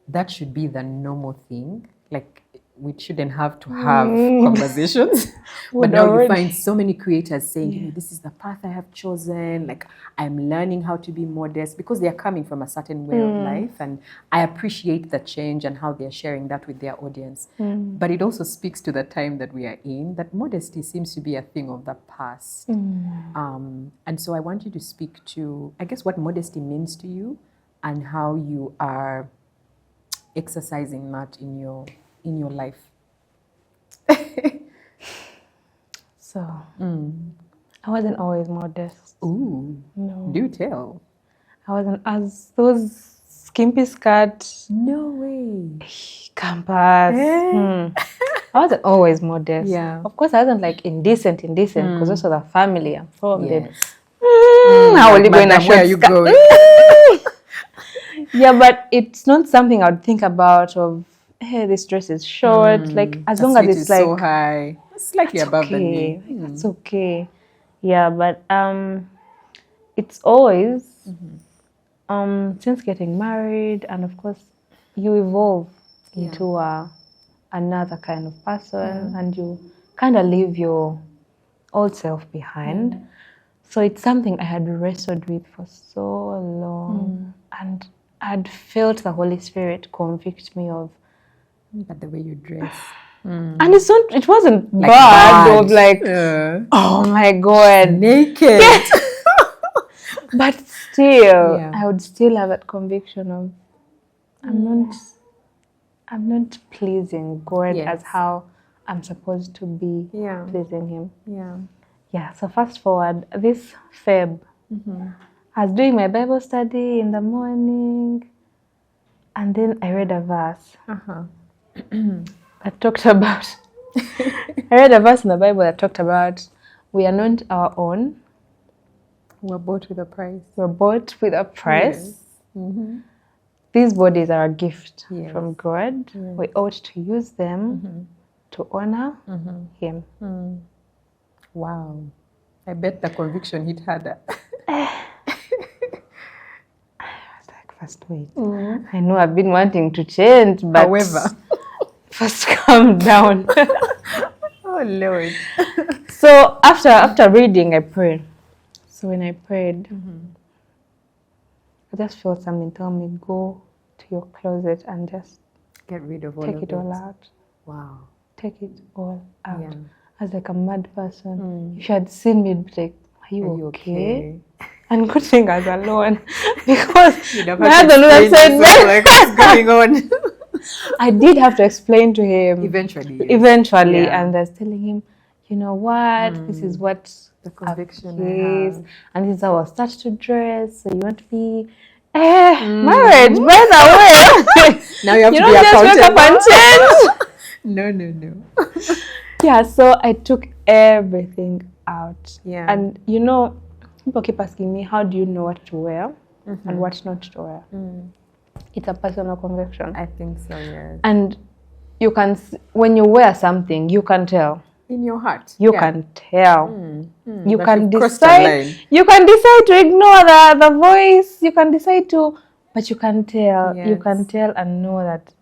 that should be the normal thing. Like, we shouldn't have to have conversations. But now you find so many creators saying, this is the path I have chosen. Like, I'm learning how to be modest, because they are coming from a certain way of life. And I appreciate the change and how they're sharing that with their audience. But it also speaks to the time that we are in, that modesty seems to be a thing of the past. And so I want you to speak to, I guess, what modesty means to you and how you are exercising that in your life. So, I wasn't always modest. Ooh, no. Do tell. I wasn't as those skimpy skirts. No way. Campus. I wasn't always modest. Yeah. Of course, I wasn't like indecent, because also the family I'm from. Yes. How will you go in a short Where are you going? Yeah, but it's not something I would think about of, hey, this dress is short. Like, as long as it's like so high, it's slightly above the knee. It's okay. Yeah, but it's always since getting married, and of course you evolve into another kind of person, and you kind of leave your old self behind. So it's something I had wrestled with for so long, and I'd felt the Holy Spirit convict me of. But the way you dress. And it wasn't like bad. Of like, oh my God. Naked. But still, I would still have that conviction of, I'm not I'm not pleasing God Yes. as how I'm supposed to be pleasing Him. Yeah. Yeah, so fast forward, this Feb, I was doing my Bible study in the morning, and then I read a verse that talked about, I read a verse in the Bible that talked about, we are not our own. We're bought with a price. We're bought with a price. Yes. These bodies are a gift Yes. from God. Yes. We ought to use them to honor Him. Wow. I bet the conviction hit harder. I was like, first wait. I know I've been wanting to change, but However, first calm down. oh Lord. So after reading, I prayed. So when I prayed, I just felt something tell me, go to your closet and just Get rid of all take of it all out. Wow. Take it all out. Yeah. I was like a mad person. If you had seen me, you'd be like, are you okay? Okay? And good thing I was alone because You'd have my had to husband would have explain said, yourself, like, what's going on? I did have to explain to him. Eventually. Yes. Eventually, Yeah. and I was telling him, you know what, this is what The conviction is, I have. and this is how I'll start to dress. So you want to be marriage, by the way. Now you have You to don't be just wake up and accountable. change. No. Yeah, so I took everything out. Yeah. And you know, people keep asking me, how do you know what to wear and what not to wear? It's a personal conviction. I think so, yes. And you can, when you wear something, you can tell. In your heart. You can tell. You That can you've crossed a decide. line. You can decide to ignore the voice. You can decide to, but you can tell. You Yes. can tell and know that.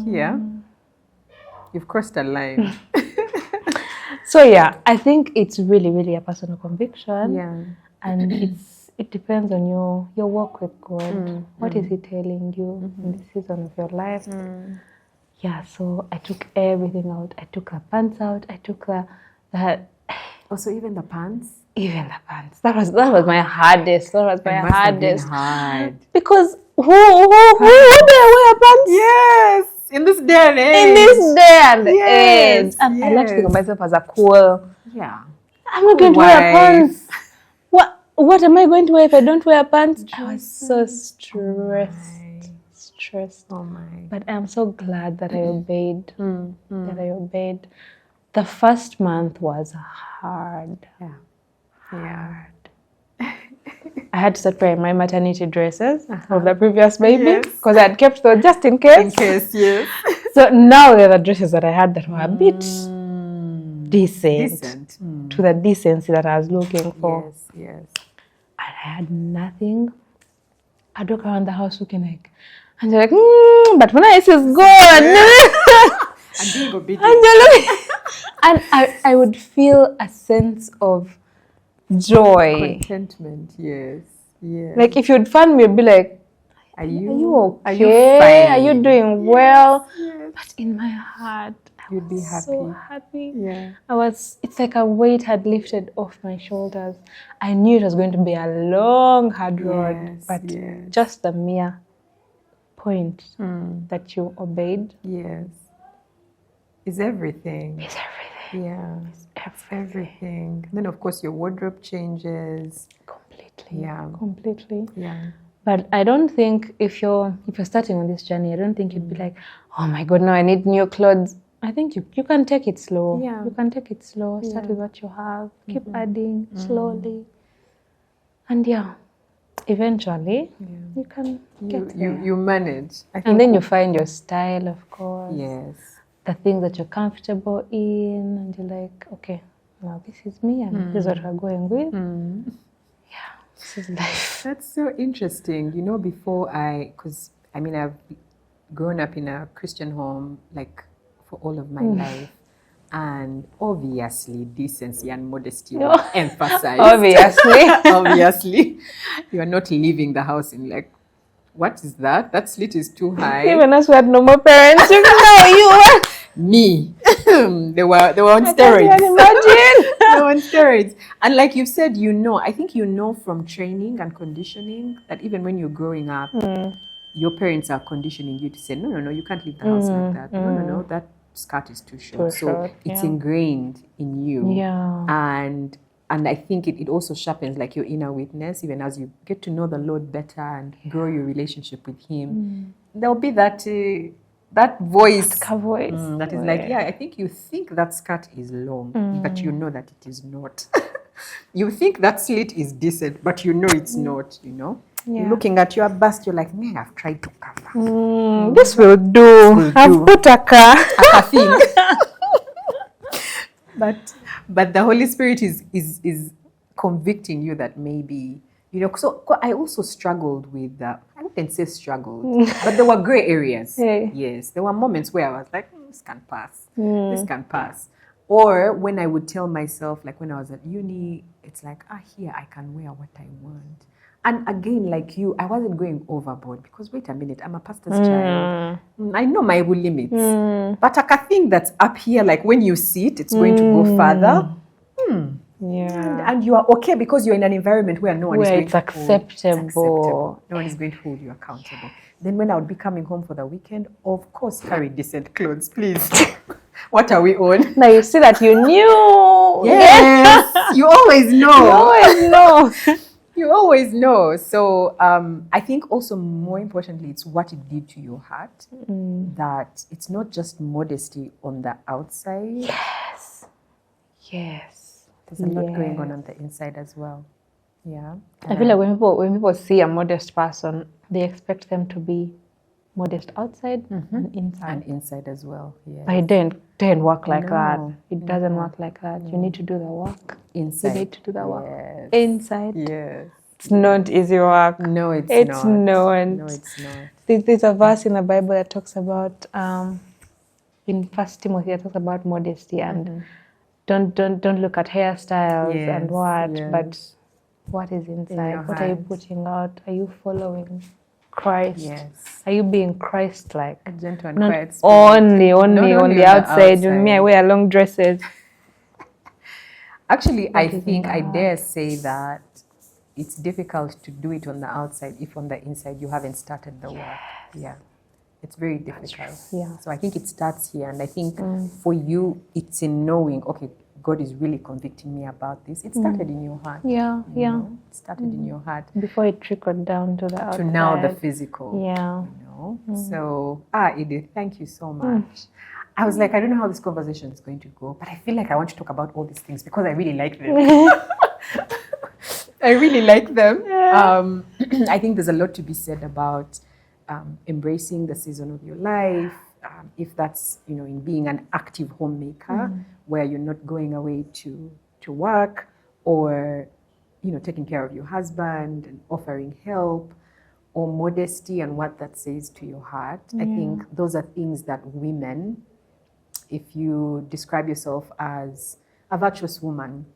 Here, you've crossed a line. So yeah, I think it's really, really a personal conviction. Yeah. And it depends on your walk with God. What is He telling you in this season of your life? Yeah, so I took everything out. I took the pants out. I took the Also, even the pants. even the pants. That was my hardest. That was my It must have been hardest. hard. Because who do I wear pants? Yes, in this day and age. In this day and Yes, age. And I like to think of yes. myself as a cool. Yeah. I'm not going to wear Wife. pants. What am I going to wear if I don't wear pants? I was so stressed. Oh my. But I'm so glad that I obeyed. That I obeyed. The first month was hard. Yeah. Hard. I had to start wearing my maternity dresses of the previous baby Yes. because I had kept those just in case. In case, yes. So now they're the dresses that I had that were a bit decent to the decency that I was looking for. Yes. And I had nothing. I'd walk around the house looking like, and you're like, but when I is good. And being obedient. And you're looking, and I would feel a sense of joy. Contentment, yes. Like if you'd find me, you'd be like, Are are you you Are okay? you fine? Are you doing well? Yes. But in my heart, I You'd be was happy. so happy. Yeah. It's like a weight had lifted off my shoulders. I knew it was going to be a long, hard road, Yes, but yes. just the mere point that you obeyed Yes. Is everything. is everything. Yeah. It's Everything. Then of course your wardrobe changes. Completely. Yeah. Completely. Yeah. But I don't think if you're starting on this journey, I don't think you'd be like, oh my God, now I need new clothes. I think you can take it slow. Yeah. You can take it slow. Start with what you have. Keep adding slowly. And yeah, eventually you can get there. You manage. I think And then you find your style, of course. yes. The things that you're comfortable in. And you're like, okay, now this is me and this is what we're going with. Yeah, this is life. That's so interesting. You know, because I've grown up in a Christian home like for all of my life. And obviously, decency and modesty were emphasized. Obviously. You are not leaving the house in like, what is that? That slit is too high. Even us who had no more parents, you know, you were. Me. they were on I steroids. can't even imagine. They were on steroids. And like you said, I think you know from training and conditioning that even when you're growing up, your parents are conditioning you to say, no, you can't leave the house like that. No, that skirt is too short. So it's ingrained in you. Yeah. And I think it also sharpens like your inner witness, even as you get to know the Lord better and grow your relationship with Him. There'll be that voice that is like, I think you think that skirt is long, but you know that it is not. You think that slit is decent, but you know it's not, You're looking at your bust, you're like, man, I've tried to cover. This will do. I've put a thing. But the Holy Spirit is convicting you that maybe, so I also struggled with, I wouldn't say struggled, but there were gray areas. Yes, there were moments where I was like, this can pass. This can pass. Or when I would tell myself, like when I was at uni, it's like, here I can wear what I want. And again, like you, I wasn't going overboard because wait a minute, I'm a pastor's child. I know my limits. But I can think that's up here, like when you see it, it's going to go further. Yeah. And you are okay because you're in an environment where no one is going to acceptable. No one is going to hold you accountable. Then when I would be coming home for the weekend, of course, carry decent clothes, please. What are we on? Now you see that you knew. Yes, you always know. You always know. You always know. So I think also more importantly, it's what it did to your heart. That it's not just modesty on the outside. Yes. There's a lot going on the inside as well. Yeah. I feel like when people see a modest person, they expect them to be modest outside and inside. And inside as well. Yes. But it didn't work like that. It doesn't work like that. You need to do the work. Inside. You need to do the work. Inside. Yes. It's not easy work. No, it's not. No, it's not. There's a verse in the Bible that talks about in 1 Timothy that talks about modesty and don't look at hairstyles and what, but what is inside? What are you putting out? Are you following Christ? Yes. Are you being Christ-like? A gentle and not quiet spirit. only on the outside. Me, I wear long dresses. Actually, I think I dare say that it's difficult to do it on the outside if on the inside you haven't started the work. Yeah. It's very difficult. Yeah. So I think it starts here. And I think for you, it's in knowing, okay, God is really convicting me about this. It started in your heart. Yeah, It started in your heart. Before it trickled down to the outside. To now the physical. Yeah. So, Edith, thank you so much. I was like, I don't know how this conversation is going to go, but I feel like I want to talk about all these things because I really like them. I really like them. I think there's a lot to be said about embracing the season of your life. If that's, in being an active homemaker where you're not going away to work or, taking care of your husband and offering help, or modesty and what that says to your heart. I think those are things that women, if you describe yourself as a virtuous woman,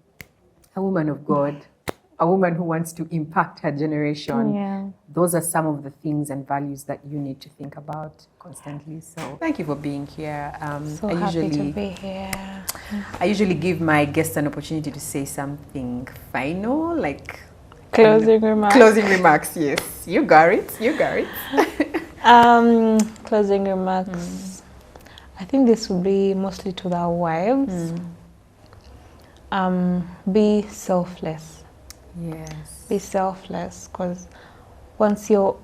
a woman of God, a woman who wants to impact her generation, those are some of the things and values that you need to think about constantly. So thank you for being here. So happy to be here. I usually give my guests an opportunity to say something final, like closing remarks. Closing remarks, yes. You got it. Closing remarks. I think this would be mostly to the wives. Be selfless. Yes. Be selfless, because once you're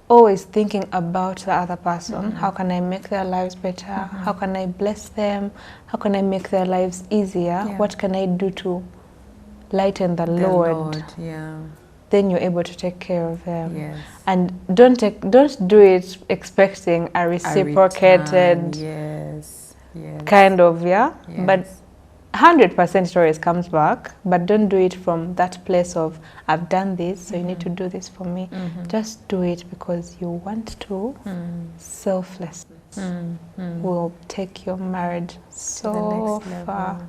always thinking about the other person, how can I make their lives better? How can I bless them? How can I make their lives easier? What can I do to lighten the load? Then you're able to take care of them. Yes. And don't do it expecting a reciprocated kind of but 100% it always comes back, but don't do it from that place of I've done this, so you need to do this for me. Just do it because you want to. Selflessness will take your marriage so far.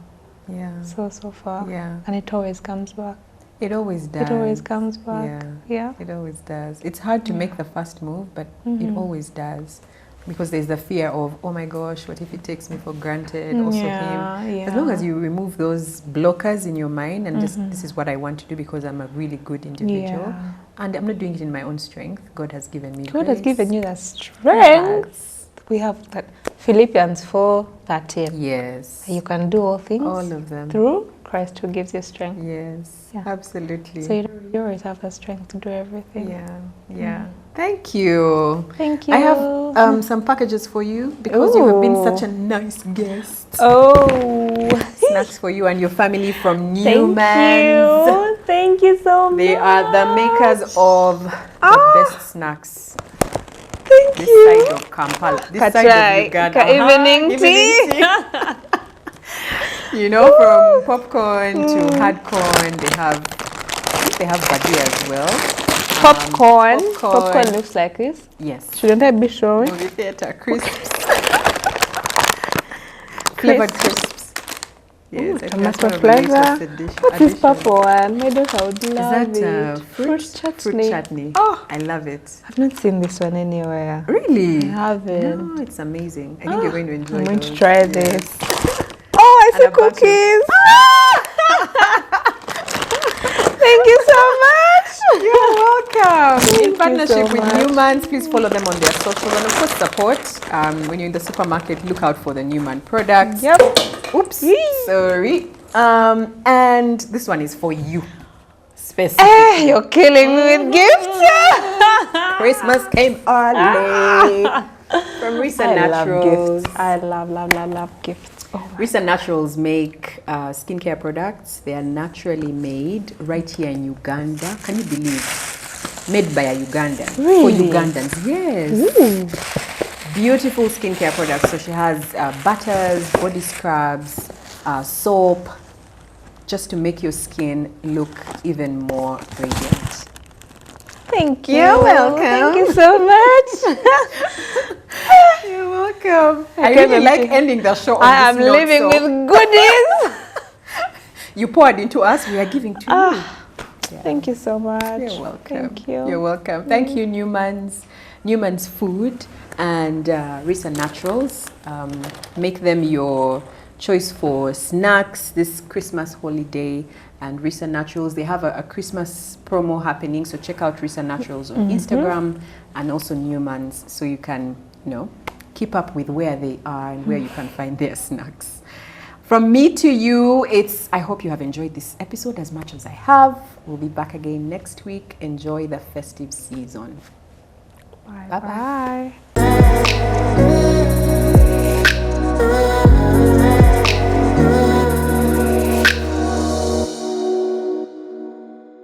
So far. And it always comes back. It always does. It always comes back. It always does. It's hard to make the first move, but it always does. Because there's the fear of, oh my gosh, what if he takes me for granted? Also him. As long as you remove those blockers in your mind and just, this is what I want to do because I'm a really good individual. And I'm not doing it in my own strength. God has given me God grace. has given you the strength. We have that Philippians 4:13. Yes. You can do all things. All of them. Through Christ who gives you strength. Yes. Yeah. Absolutely. So you always have the strength to do everything. Yeah. Thank you. Thank you. I have some packages for you because you have been such a nice guest. Oh. Snacks for you and your family from Newman's. Thank you so much. They are the makers of the best snacks. Thank This you. side of Kampala. This side of Uganda. Evening tea. You know, from popcorn to hard corn, they have badia as well. Popcorn looks like this. Yes. Shouldn't I be showing? Movie theater crisps. Flavored crisps. Yes, tomato flavor. What's this purple one? My daughter would love it. Fruit chutney. Oh, I love it. I've not seen this one anywhere. Really? I haven't. No, it's amazing. I think you're going to enjoy it. I'm going to try this. Oh, I see cookies. Thank you so much. You're welcome. In partnership with much. Newman's, please follow them on their socials and of course support. When you're in the supermarket, look out for the Newman products. Yep. Oops. Sorry. And this one is for you. Specifically. Hey, you're killing me with gifts. Christmas came early. From Risa Naturals. I love gifts. Oh, Risa Naturals make skincare products. They are naturally made right here in Uganda. Can you believe? Made by a Ugandan. Really? For Ugandans, yes. Ooh. Beautiful skincare products. So she has butters, body scrubs, soap, just to make your skin look even more radiant. Thank you. You're welcome. Thank you so much. You're welcome. I really like ending the show on I am this note, living with goodies. You poured into us, we are giving to you. Yeah. Thank you so much. You're welcome. Thank you. You're welcome. Thank you, Newman's Food and Risa Naturals. Make them your choice for snacks this Christmas holiday. And Risa Naturals, they have a Christmas promo happening, so check out Risa Naturals on Instagram and also Newman's, so you can, keep up with where they are and where you can find their snacks. From me to you, I hope you have enjoyed this episode as much as I have. We'll be back again next week. Enjoy the festive season. Bye-bye.